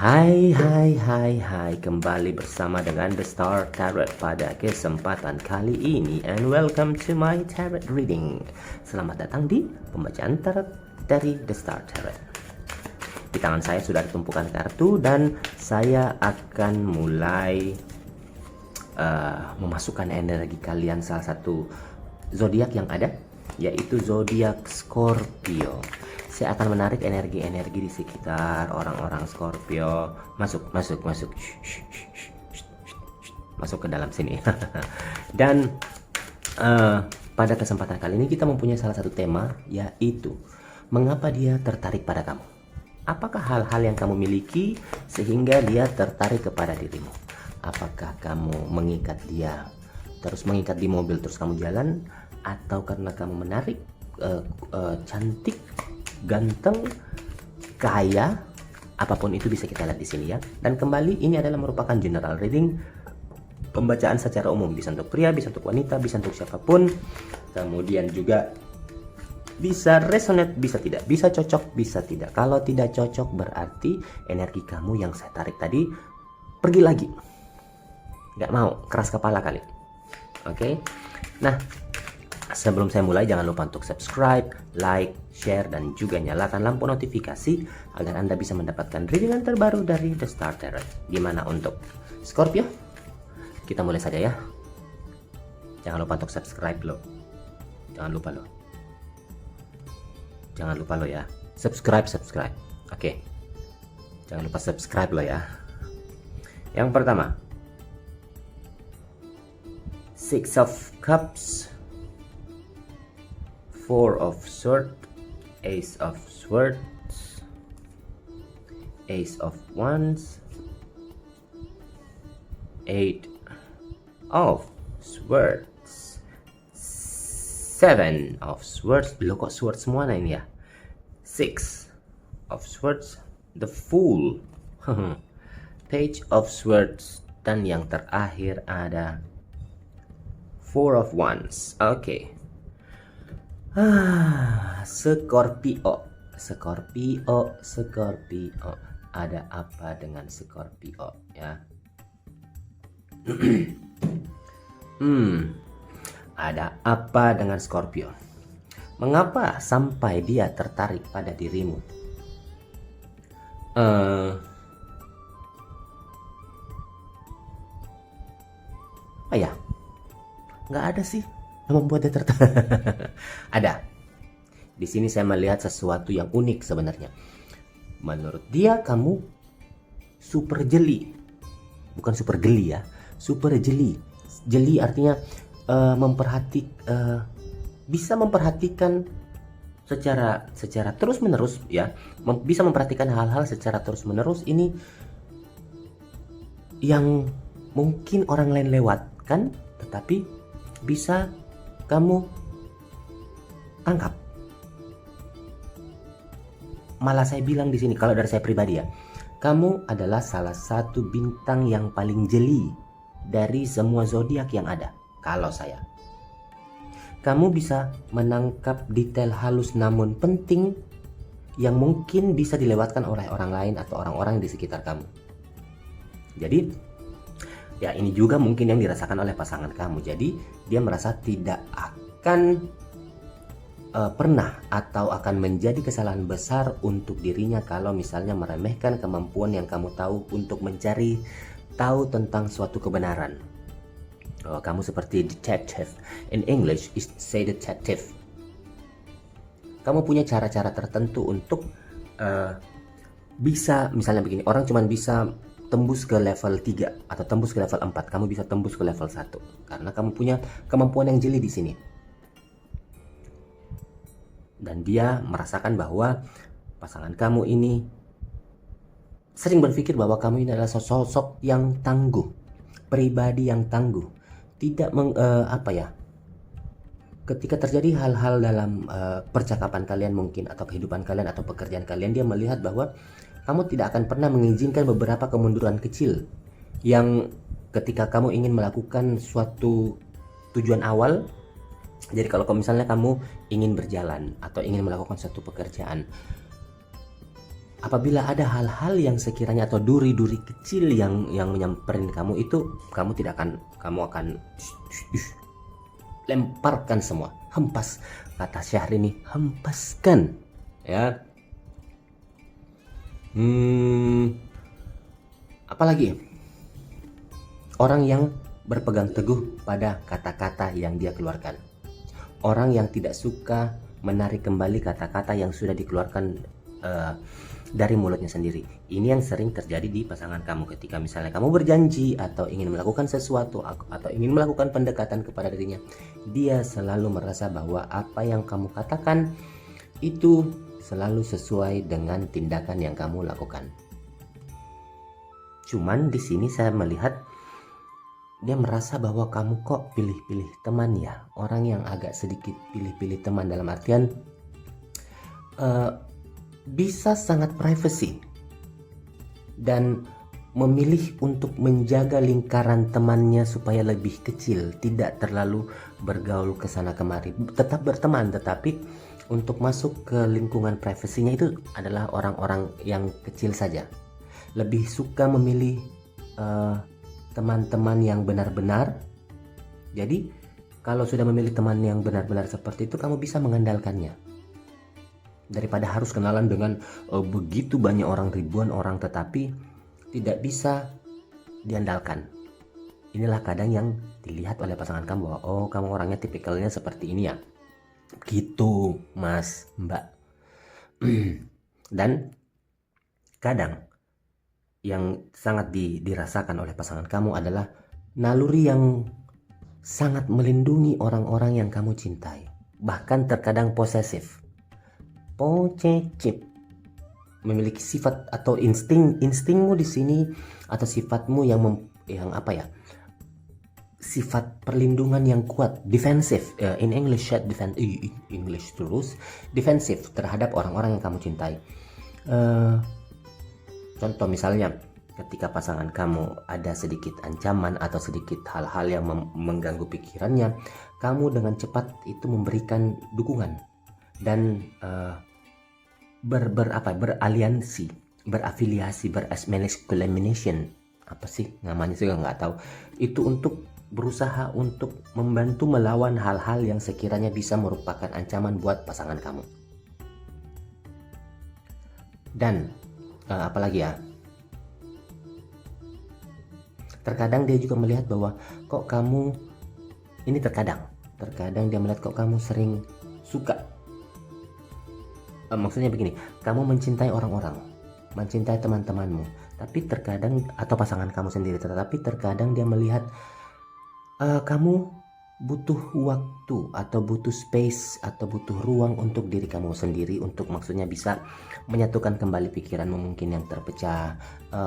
Hai, kembali bersama dengan The Star Tarot pada kesempatan kali ini, and welcome to my tarot reading. Selamat datang di pembacaan tarot dari The Star Tarot. Di tangan saya sudah ada tumpukan kartu dan saya akan mulai memasukkan energi kalian salah satu zodiak yang ada, yaitu zodiak Scorpio. Saya akan menarik energi-energi di sekitar orang-orang Scorpio. Masuk ke dalam sini. Dan pada kesempatan kali ini kita mempunyai salah satu tema, yaitu mengapa dia tertarik pada kamu. Apakah hal-hal yang kamu miliki sehingga dia tertarik kepada dirimu? Apakah kamu mengikat dia, terus mengikat di mobil terus kamu jalan, atau karena kamu menarik, cantik, ganteng, kaya, apapun itu bisa kita lihat di sini ya. Dan kembali, ini adalah merupakan general reading, pembacaan secara umum, bisa untuk pria, bisa untuk wanita, bisa untuk siapapun. Kemudian juga bisa resonate, bisa tidak, bisa cocok, bisa tidak. Kalau tidak cocok berarti energi kamu yang saya tarik tadi pergi lagi, nggak mau, keras kepala kali. Oke. Nah, sebelum saya mulai, jangan lupa untuk subscribe, like, share, dan juga nyalakan lampu notifikasi agar Anda bisa mendapatkan readingan terbaru dari The Star Tarot. Gimana untuk Scorpio? Kita mulai saja ya. Jangan lupa untuk subscribe loh. Jangan lupa loh ya. Subscribe. Oke. Jangan lupa subscribe loh ya. Yang pertama, Six of Cups, Four of Swords, Ace of Swords, Ace of Wands, Eight of Swords, Seven of Swords. Loh, kok Swords semua ini ya? Six of Swords, The Fool, Page of Swords, dan yang terakhir ada Four of Wands. Oke. Scorpio. Ada apa dengan Scorpio ya? Ada apa dengan Scorpio? Mengapa sampai dia tertarik pada dirimu? Nggak ada sih yang membuat dia tertarik. Ada. Di sini saya melihat sesuatu yang unik sebenarnya. Menurut dia kamu super jeli. Bukan super geli ya. Super jeli. Jeli artinya bisa memperhatikan secara terus menerus ya. Bisa memperhatikan hal-hal secara terus menerus. Ini yang mungkin orang lain lewatkan, tetapi bisa kamu tangkap. Malah saya bilang di sini, kalau dari saya pribadi ya, kamu adalah salah satu bintang yang paling jeli dari semua zodiak yang ada. Kalau saya, kamu bisa menangkap detail halus namun penting yang mungkin bisa dilewatkan oleh orang lain atau orang-orang di sekitar kamu. Jadi ya, ini juga mungkin yang dirasakan oleh pasangan kamu. Jadi dia merasa tidak akan pernah atau akan menjadi kesalahan besar untuk dirinya kalau misalnya meremehkan kemampuan yang kamu tahu untuk mencari tahu tentang suatu kebenaran. Kamu seperti detective. In English is say detective. Kamu punya cara-cara tertentu untuk bisa, misalnya begini, orang cuma bisa tembus ke level 3 atau tembus ke level 4, kamu bisa tembus ke level 1 karena kamu punya kemampuan yang jeli di sini. Dan dia merasakan bahwa pasangan kamu ini sering berpikir bahwa kamu ini adalah sosok yang tangguh, pribadi yang tangguh. Tidak ketika terjadi hal-hal dalam percakapan kalian mungkin, atau kehidupan kalian atau pekerjaan kalian, dia melihat bahwa kamu tidak akan pernah mengizinkan beberapa kemunduran kecil yang ketika kamu ingin melakukan suatu tujuan awal. Jadi kalau misalnya kamu ingin berjalan atau ingin melakukan suatu pekerjaan, apabila ada hal-hal yang sekiranya atau duri-duri kecil yang menyamperin kamu, itu kamu akan lemparkan semua, hempas, kata Syahrini, hempaskan, ya. Apalagi orang yang berpegang teguh pada kata-kata yang dia keluarkan, orang yang tidak suka menarik kembali kata-kata yang sudah dikeluarkan dari mulutnya sendiri. Ini yang sering terjadi di pasangan kamu ketika misalnya kamu berjanji atau ingin melakukan sesuatu atau ingin melakukan pendekatan kepada dirinya. Dia selalu merasa bahwa apa yang kamu katakan itu selalu sesuai dengan tindakan yang kamu lakukan. Cuman di sini saya melihat dia merasa bahwa kamu kok pilih-pilih teman ya. Orang yang agak sedikit pilih-pilih teman dalam artian bisa sangat privacy dan memilih untuk menjaga lingkaran temannya supaya lebih kecil, tidak terlalu bergaul ke sana kemari, tetap berteman, tetapi untuk masuk ke lingkungan privasinya itu adalah orang-orang yang kecil saja. Lebih suka memilih teman-teman yang benar-benar. Jadi kalau sudah memilih teman yang benar-benar seperti itu, kamu bisa mengandalkannya daripada harus kenalan dengan begitu banyak orang, ribuan orang, tetapi tidak bisa diandalkan. Inilah kadang yang dilihat oleh pasangan kamu bahwa oh, kamu orangnya tipikalnya seperti ini ya, gitu mas, mbak. Dan kadang yang sangat dirasakan oleh pasangan kamu adalah naluri yang sangat melindungi orang-orang yang kamu cintai, bahkan terkadang posesif, memiliki sifat atau instingmu di sini, atau sifatmu yang sifat perlindungan yang kuat, defensif, in English defensif terhadap orang-orang yang kamu cintai. Contoh misalnya ketika pasangan kamu ada sedikit ancaman atau sedikit hal-hal yang mengganggu pikirannya, kamu dengan cepat itu memberikan dukungan dan beraliansi, berafiliasi, beresmelimination, apa sih namanya juga nggak tahu, itu untuk berusaha untuk membantu melawan hal-hal yang sekiranya bisa merupakan ancaman buat pasangan kamu. Dan apalagi ya, terkadang dia juga melihat bahwa kok kamu ini terkadang dia melihat kok kamu sering suka, maksudnya begini, kamu mencintai orang-orang, mencintai teman-temanmu, tapi terkadang, atau pasangan kamu sendiri, tetapi terkadang dia melihat kamu butuh waktu atau butuh space atau butuh ruang untuk diri kamu sendiri, untuk maksudnya bisa menyatukan kembali pikiranmu mungkin yang terpecah,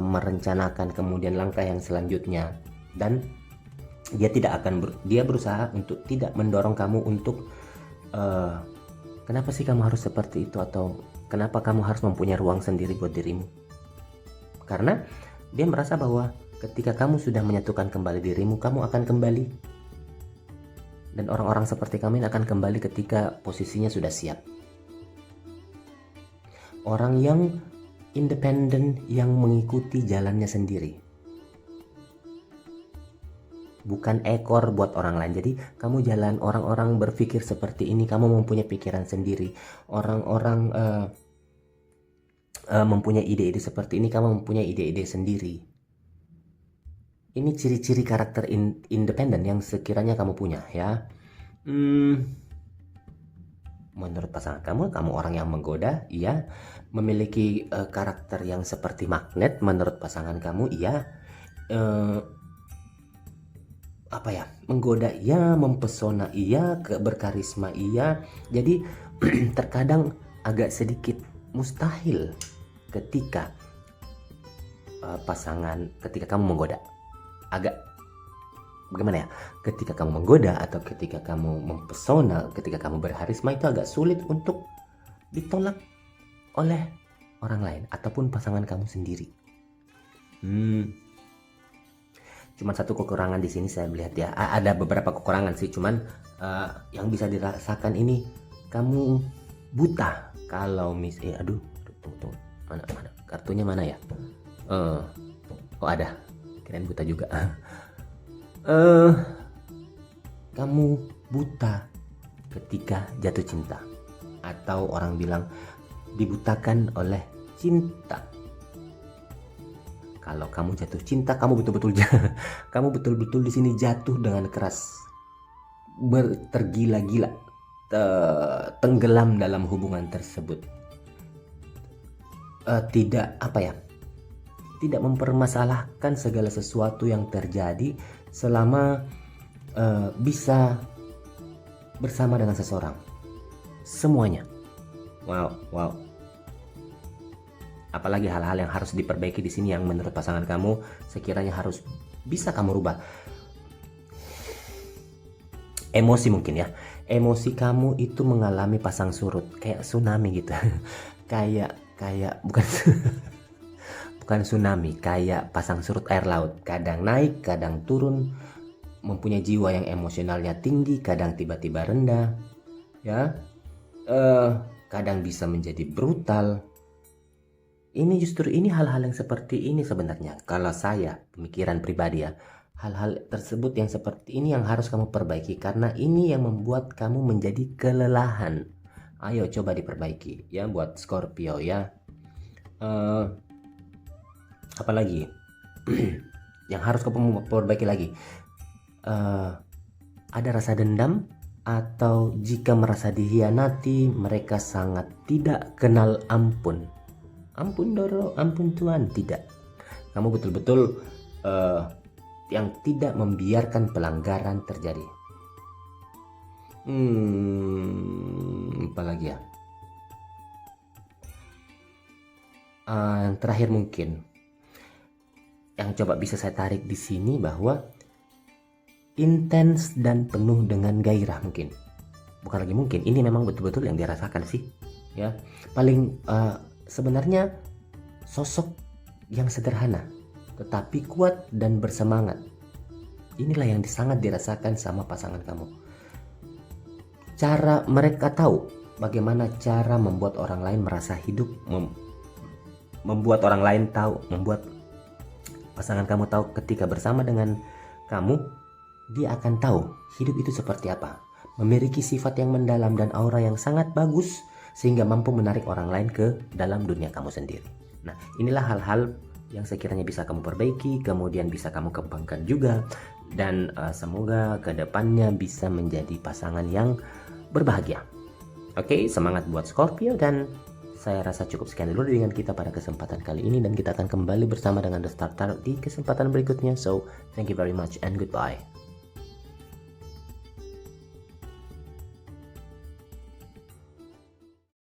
merencanakan kemudian langkah yang selanjutnya. Dan dia dia berusaha untuk tidak mendorong kamu untuk kenapa sih kamu harus seperti itu, atau kenapa kamu harus mempunyai ruang sendiri buat dirimu. Karena dia merasa bahwa ketika kamu sudah menyatukan kembali dirimu, kamu akan kembali. Dan orang-orang seperti kamu ini akan kembali ketika posisinya sudah siap. Orang yang independen, yang mengikuti jalannya sendiri. Bukan ekor buat orang lain. Jadi kamu jalan, orang-orang berpikir seperti ini, kamu mempunyai pikiran sendiri. Orang-orang mempunyai ide-ide seperti ini, kamu mempunyai ide-ide sendiri. Ini ciri-ciri karakter independen yang sekiranya kamu punya ya. Menurut pasangan kamu orang yang menggoda, iya. Memiliki karakter yang seperti magnet menurut pasangan kamu, iya. Menggoda iya, mempesona iya, berkarisma iya. Jadi terkadang agak sedikit mustahil ketika ketika kamu menggoda. Agak bagaimana ya, ketika kamu menggoda atau ketika kamu mempesona, ketika kamu berharisma, itu agak sulit untuk ditolak oleh orang lain ataupun pasangan kamu sendiri. Cuman satu kekurangan di sini saya melihat ya, ada beberapa kekurangan sih, cuman yang bisa dirasakan ini kamu buta kalau tunggu. Mana kartunya mana ya? Oh ada, kirain buta juga. Kamu buta ketika jatuh cinta, atau orang bilang dibutakan oleh cinta. Kalau kamu jatuh cinta, kamu betul-betul kamu betul-betul di sini jatuh dengan keras, tergila-gila, tenggelam dalam hubungan tersebut. Tidak tidak mempermasalahkan segala sesuatu yang terjadi selama bisa bersama dengan seseorang. Semuanya. Wow. Apalagi hal-hal yang harus diperbaiki di sini yang menurut pasangan kamu sekiranya harus bisa kamu rubah. Emosi mungkin ya. Emosi kamu itu mengalami pasang surut kayak tsunami gitu. kayak bukan tsunami, kayak pasang surut air laut. Kadang naik, kadang turun. Mempunyai jiwa yang emosionalnya tinggi, kadang tiba-tiba rendah. Ya. Kadang bisa menjadi brutal. Ini hal-hal yang seperti ini sebenarnya. Kalau saya, pemikiran pribadi ya, hal-hal tersebut yang seperti ini yang harus kamu perbaiki, karena ini yang membuat kamu menjadi kelelahan. Ayo coba diperbaiki ya buat Scorpio ya. Apalagi yang harus kamu perbaiki lagi, ada rasa dendam, atau jika merasa dihianati, mereka sangat tidak kenal ampun. Ampun Doro, ampun Tuhan, tidak. Kamu betul-betul yang tidak membiarkan pelanggaran terjadi. Apa lagi ya? Yang terakhir mungkin, yang coba bisa saya tarik di sini bahwa intens dan penuh dengan gairah mungkin. Bukan lagi mungkin, ini memang betul-betul yang dirasakan sih. Ya, paling sebenarnya sosok yang sederhana tetapi kuat dan bersemangat. Inilah yang sangat dirasakan sama pasangan kamu. Cara mereka tahu bagaimana cara membuat orang lain merasa hidup, membuat orang lain tahu, membuat pasangan kamu tahu ketika bersama dengan kamu, dia akan tahu hidup itu seperti apa. Memiliki sifat yang mendalam dan aura yang sangat bagus, sehingga mampu menarik orang lain ke dalam dunia kamu sendiri. Nah, inilah hal-hal yang sekiranya bisa kamu perbaiki, kemudian bisa kamu kembangkan juga, dan semoga kedepannya bisa menjadi pasangan yang berbahagia. Oke, semangat buat Scorpio, dan saya rasa cukup sekian dulu dengan kita pada kesempatan kali ini, dan kita akan kembali bersama dengan The Star Tarot di kesempatan berikutnya. So, thank you very much and goodbye.